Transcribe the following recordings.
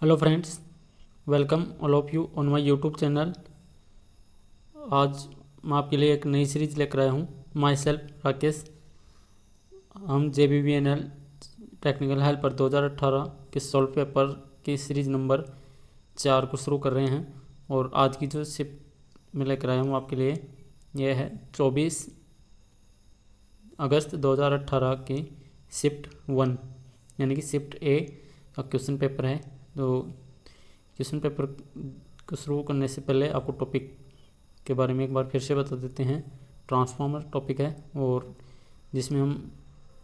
Hello friends, welcome all of you on my YouTube channel. आज मैं आपके लिए एक नई सीरीज लेकर आया हूँ। My self Rakesh. हम JBBNL टेक्निकल हेल्पर 2018 के सॉल्व पेपर की सीरीज नंबर 4 को शुरू कर रहे हैं। और आज की जो शिफ्ट में लेकर आया हूँ आपके लिए, यह है 24 अगस्त 2018 की शिफ्ट 1, यानी कि शिफ्ट ए का क्वेश्चन पेपर है। तो क्वेश्चन पेपर को शुरू करने से पहले आपको टॉपिक के बारे में एक बार फिर से बता देते हैं। ट्रांसफार्मर टॉपिक है और जिसमें हम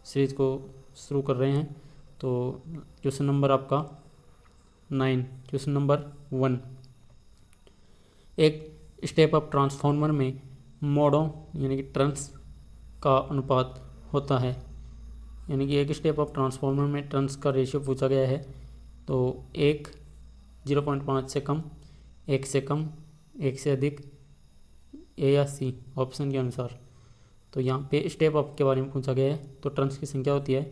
सीरीज को शुरू कर रहे हैं। तो क्वेश्चन नंबर आपका 9, क्वेश्चन नंबर 1। एक स्टेप अप ट्रांसफार्मर में मोडों यानी कि टर्न्स का अनुपात होता है, यानी कि एक स्टेप अप ट्रांसफार्मर में टर्न्स का रेशियो पूछा गया है। तो 1 0.5 से कम, 1 से कम, 1 से अधिक, ए या सी ऑप्शन के अनुसार। तो यहाँ पे स्टेप अप के बारे में पूछा गया है। तो टर्न्स की संख्या होती है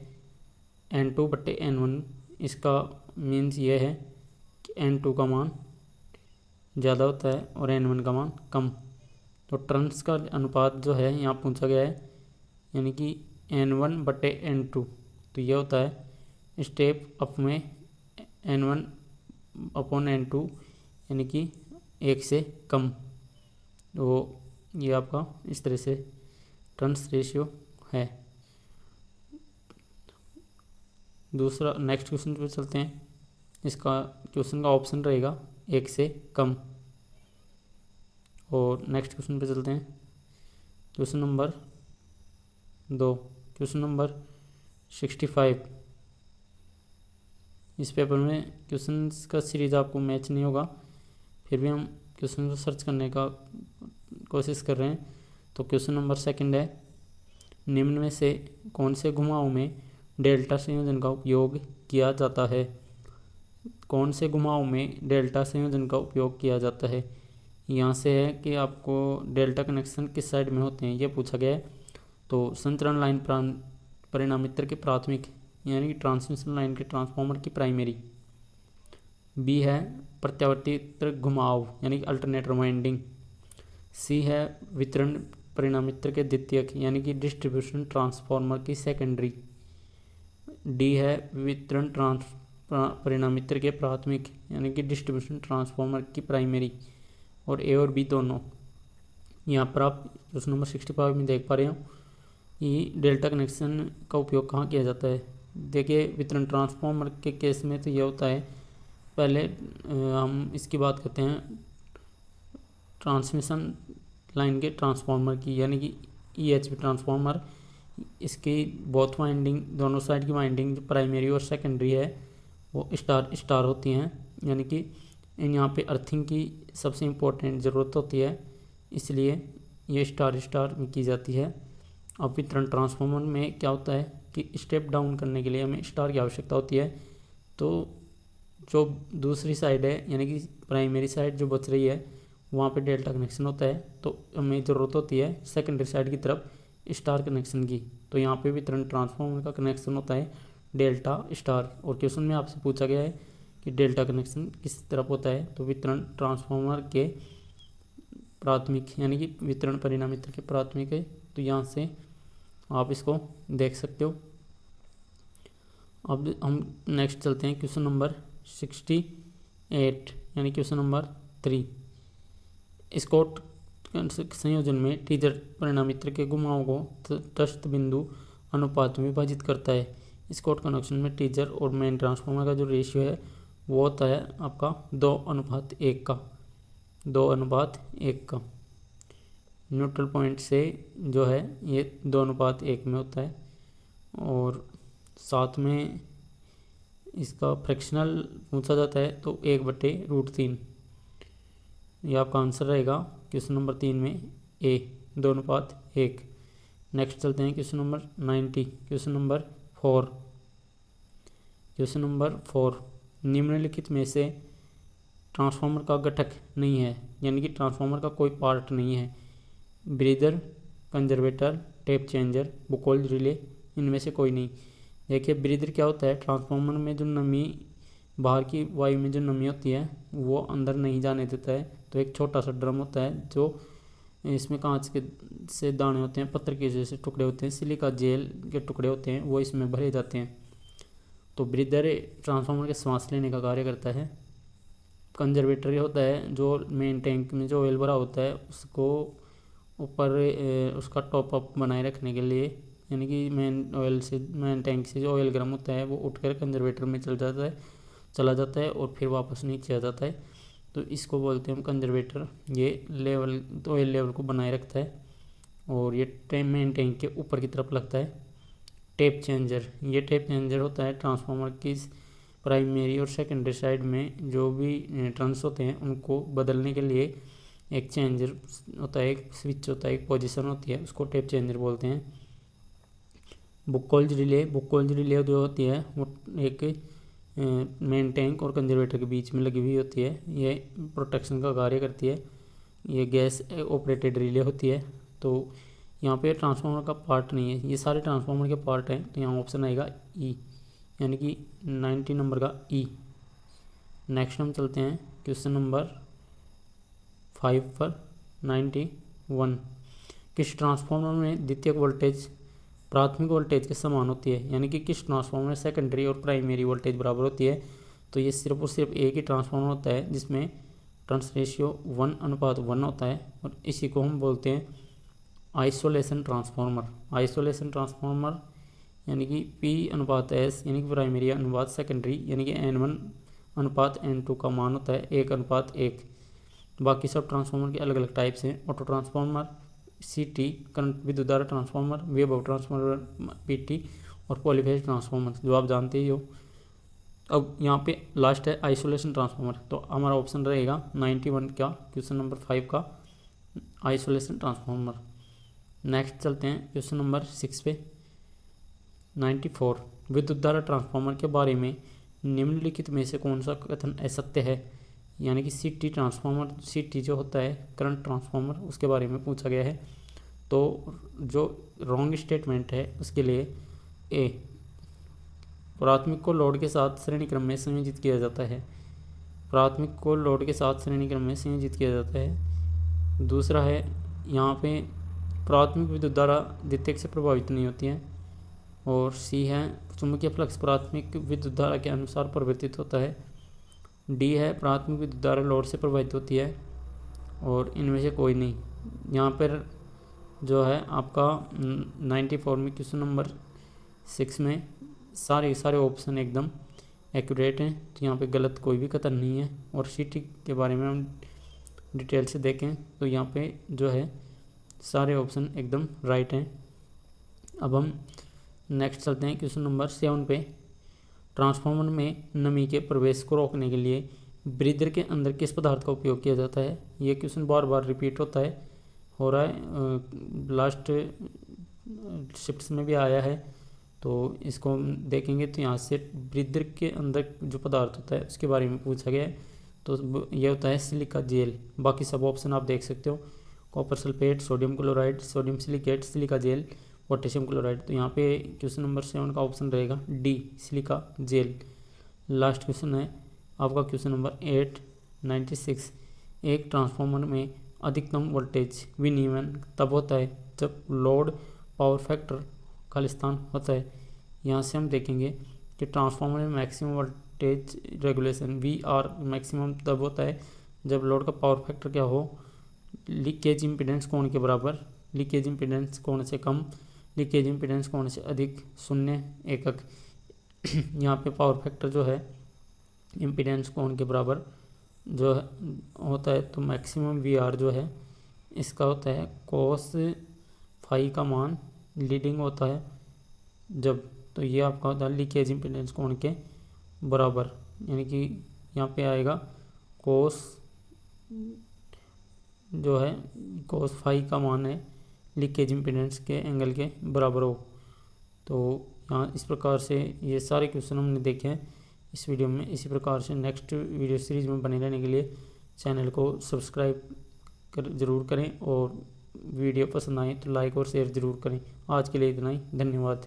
N2/N1। इसका मीन्स ये है कि N2 का मान ज़्यादा होता है और N1 का मान कम। तो टर्न्स का अनुपात जो है यहाँ पूछा गया है, यानी कि N1/N2। तो ये होता है स्टेप अप में N1/N2, यानी कि 1 से कम। तो ये आपका इस तरह से टर्न्स रेशियो है। दूसरा नेक्स्ट क्वेश्चन पे चलते हैं। इसका क्वेश्चन का ऑप्शन रहेगा 1 से कम। और नेक्स्ट क्वेश्चन पे चलते हैं। Question number 2, question number 65। इस पेपर में क्वेश्चन का सीरीज आपको मैच नहीं होगा, फिर भी हम क्वेश्चन को सर्च करने का कोशिश कर रहे हैं। तो क्वेश्चन नंबर 2 है, निम्न में से कौन से घुमावों में डेल्टा संयोजन का उपयोग किया जाता है। कौन से घुमावों में डेल्टा संयोजन का उपयोग किया जाता है। यहाँ से है कि आपको डेल्टा कनेक्शन किस साइड में होते हैं ये पूछा गया है। तो संचरण लाइन परिणामित्र के प्राथमिक, यानी कि ट्रांसमिशन लाइन के ट्रांसफार्मर की प्राइमरी। बी है प्रत्यावर्ती घुमाव, यानी कि अल्टरनेटर वाइंडिंग। सी है वितरण परिणामित्र के द्वितीयक, यानी कि डिस्ट्रीब्यूशन ट्रांसफार्मर की सेकेंडरी। डी है वितरण परिणामित्र के प्राथमिक, यानी कि डिस्ट्रीब्यूशन ट्रांसफार्मर की प्राइमरी। और ए और बी दोनों। यहाँ पर आप क्वेश्चन नंबर 65 में देख पा रहे हो कि डेल्टा कनेक्शन का उपयोग कहाँ किया जाता है। देखिए, वितरण ट्रांसफार्मर के केस में तो ये होता है, पहले हम इसकी बात करते हैं ट्रांसमिशन लाइन के ट्रांसफार्मर की, यानी कि EHV ट्रांसफार्मर। इसकी बोथ वाइंडिंग, दोनों साइड की वाइंडिंग जो प्राइमरी और सेकेंडरी है वो स्टार स्टार होती हैं, यानी कि यहाँ पे अर्थिंग की सबसे इम्पोर्टेंट ज़रूरत होती है, इसलिए ये स्टार स्टार में की जाती है। अब वितरण ट्रांसफार्मर में क्या होता है कि स्टेप डाउन करने के लिए हमें स्टार की आवश्यकता होती है। तो जो दूसरी साइड है, यानी कि प्राइमरी साइड जो बच रही है, वहाँ पे डेल्टा कनेक्शन होता है। तो हमें ज़रूरत होती है सेकेंडरी साइड की तरफ स्टार कनेक्शन की। तो यहाँ पे वितरण ट्रांसफार्मर का कनेक्शन होता है डेल्टा स्टार। और क्वेश्चन में आपसे पूछा गया है कि डेल्टा कनेक्शन किस तरफ होता है। तो वितरण ट्रांसफार्मर के प्राथमिक, यानी कि वितरण परिणामित्र के प्राथमिक है। तो यहाँ से आप इसको देख सकते हो। अब हम नेक्स्ट चलते हैं क्वेश्चन नंबर 68, यानी क्वेश्चन नंबर 3। स्कॉट संयोजन में टीजर परिणामित्र के घुमावों को तटस्थ बिंदु अनुपात में विभाजित करता है। स्कॉट कनेक्शन में टीजर और मेन ट्रांसफार्मर का जो रेशियो है वो होता है आपका 2:1 का। 2:1 का न्यूट्रल पॉइंट से जो है ये 2:1 में होता है। और साथ में इसका फ्रैक्शनल पूछा जाता है तो 1/√3। ये आपका आंसर रहेगा क्वेश्चन नंबर 3 में ए, 2:1। नेक्स्ट चलते हैं question number 90, question number 4। Question number 4, निम्नलिखित में से ट्रांसफार्मर का घटक नहीं है, यानी कि ट्रांसफार्मर का कोई पार्ट नहीं है। Breather, conservator, tap changer, Buchholz relay, इनमें से कोई नहीं। देखिए, ब्रीदर क्या होता है, ट्रांसफार्मर में जो नमी बाहर की वायु में जो नमी होती है वो अंदर नहीं जाने देता है। तो एक छोटा सा ड्रम होता है जो इसमें कांच के से दाने होते हैं, पत्थर के जैसे टुकड़े होते हैं, सिलिका जेल के टुकड़े होते हैं, वो इसमें भरे जाते हैं। तो ब्रीदर ट्रांसफार्मर के सांस लेने का कार्य करता है। कंजर्वेटर ये होता है जो मेन टैंक में जो ऑयल भरा होता है उसको ऊपर उसका टॉप अप बनाए रखने के लिए, यानी कि मेन टैंक से जो ऑयल गर्म होता है वो उठकर कंजर्वेटर में चला जाता है और फिर वापस नीचे आ जाता है। तो इसको बोलते हैं हम कंजर्वेटर। ये लेवल तो ऑयल लेवल को बनाए रखता है और ये मेन टैंक के ऊपर की तरफ लगता है। टेप चेंजर, ये टेप चेंजर होता है ट्रांसफार्मर की प्राइमरी और सेकेंडरी साइड में जो भी टर्न्स होते हैं उनको बदलने के लिए एक चेंजर होता है, एक स्विच होता है, एक पोजीशन होती है, उसको टेप चेंजर बोलते हैं। बुक्कोल्ज रिले जो होती है वो एक मेन टैंक और कंजर्वेटर के बीच में लगी हुई होती है। ये प्रोटेक्शन का कार्य करती है। ये गैस ऑपरेटेड रिले होती है। तो यहाँ पे ट्रांसफार्मर का पार्ट नहीं है, ये सारे ट्रांसफार्मर के पार्ट हैं। तो यहाँ ऑप्शन आएगा ई, यानी कि 90 नंबर का ई। नेक्स्ट हम चलते हैं क्वेश्चन नंबर 5 पर। 91, किस ट्रांसफार्मर में द्वितीयक वोल्टेज प्राथमिक वोल्टेज के समान होती है, यानी कि किस ट्रांसफार्मर में सेकेंडरी और प्राइमरी वोल्टेज बराबर होती है। तो ये सिर्फ और सिर्फ एक ही ट्रांसफार्मर होता है जिसमें टर्न्स रेशियो 1:1 होता है और इसी को हम बोलते हैं आइसोलेशन ट्रांसफार्मर। यानी कि P/S यानी कि प्राइमरी अनुपात सेकेंडरी यानी कि N1/N2 का मान होता है 1:1। बाकी सब ट्रांसफार्मर के अलग अलग टाइप्स हैं। ऑटो ट्रांसफार्मर, CT करंट विद्युत धारा transformer, wave of transformer PT और पॉलीफेज ट्रांसफार्मर जो आप जानते ही हो। अब यहाँ पे लास्ट है आइसोलेशन ट्रांसफार्मर। तो हमारा ऑप्शन रहेगा 91 का क्वेश्चन नंबर 5 का आइसोलेशन ट्रांसफार्मर। नेक्स्ट चलते हैं क्वेश्चन नंबर 6 पे। 94, विद्युत धारा ट्रांसफार्मर के बारे में निम्नलिखित में से कौन सा कथन असत्य है, यानी कि CT ट्रांसफार्मर, CT जो होता है करंट ट्रांसफार्मर, उसके बारे में पूछा गया है। तो जो रॉन्ग स्टेटमेंट है उसके लिए ए, प्राथमिक को लोड के साथ श्रेणी क्रम में संयोजित किया जाता है। प्राथमिक को लोड के साथ श्रेणी क्रम में संयोजित किया जाता है। दूसरा है यहाँ पे प्राथमिक विद्युत धारा द्वितीयक से प्रभावित नहीं होती है। और सी है चुंबकीय फ्लक्स प्राथमिक विद्युत धारा के अनुसार परिवर्तित होता है। डी है प्राथमिक विद्युत धारा लोड से प्रभावित होती है। और इनमें से कोई नहीं। यहाँ पर जो है आपका 94 में क्वेश्चन नंबर 6 में सारे ऑप्शन एकदम एक्यूरेट हैं। तो यहाँ पे गलत कोई भी कथन नहीं है। और CT के बारे में हम डिटेल से देखें तो यहाँ पे जो है सारे ऑप्शन एकदम राइट हैं। अब हम नेक्स्ट चलते हैं क्वेश्चन नंबर 7 पे। ट्रांसफार्मर में नमी के प्रवेश को रोकने के लिए ब्रीदर के अंदर किस पदार्थ का उपयोग किया जाता है। ये क्वेश्चन बार बार रिपीट हो रहा है, लास्ट शिफ्ट्स में भी आया है। तो इसको हम देखेंगे तो यहाँ से ब्रीदर के अंदर जो पदार्थ होता है उसके बारे में पूछा गया है। तो ये होता है सिलिका जेल। बाकी सब ऑप्शन आप देख सकते हो, copper sulphate, sodium chloride, sodium silicate, silica gel, potassium chloride. तो यहाँ पे क्वेश्चन नंबर 7 का ऑप्शन रहेगा D, silica gel. Last question है आपका क्वेश्चन नंबर 8, 96। एक ट्रांसफार्मर में अधिकतम वोल्टेज विनियमन तब होता है जब लोड पावर फैक्टर खालिस्तान होता है। यहाँ से हम देखेंगे कि ट्रांसफार्मर में maximum voltage regulation VR maximum तब होता है जब लोड का पावर फैक्टर क्या हो, लीकेज इम्पीडेंस कोण के बराबर, लीकेज इम्पीडेंस कोण से कम, लीकेज इम्पीडेंस कोण से अधिक 0 एकक। यहाँ पे पावर फैक्टर जो है इम्पीडेंस कोण के बराबर जो है होता है। तो मैक्सिमम VR जो है इसका होता है cos फाई का मान लीडिंग होता है जब, तो ये आपका होता है लीकेज इम्पीडेंस कोण के बराबर, यानी कि यहाँ पे आएगा cos जो है cos फाई का मान है लीकेज इम्पीडेंस के एंगल के बराबर हो। तो यहाँ इस प्रकार से ये सारे क्वेश्चन हमने देखे हैं इस वीडियो में। इसी प्रकार से नेक्स्ट वीडियो सीरीज़ में बने रहने के लिए चैनल को सब्सक्राइब ज़रूर करें और वीडियो पसंद आए तो लाइक और शेयर ज़रूर करें। आज के लिए इतना ही, धन्यवाद।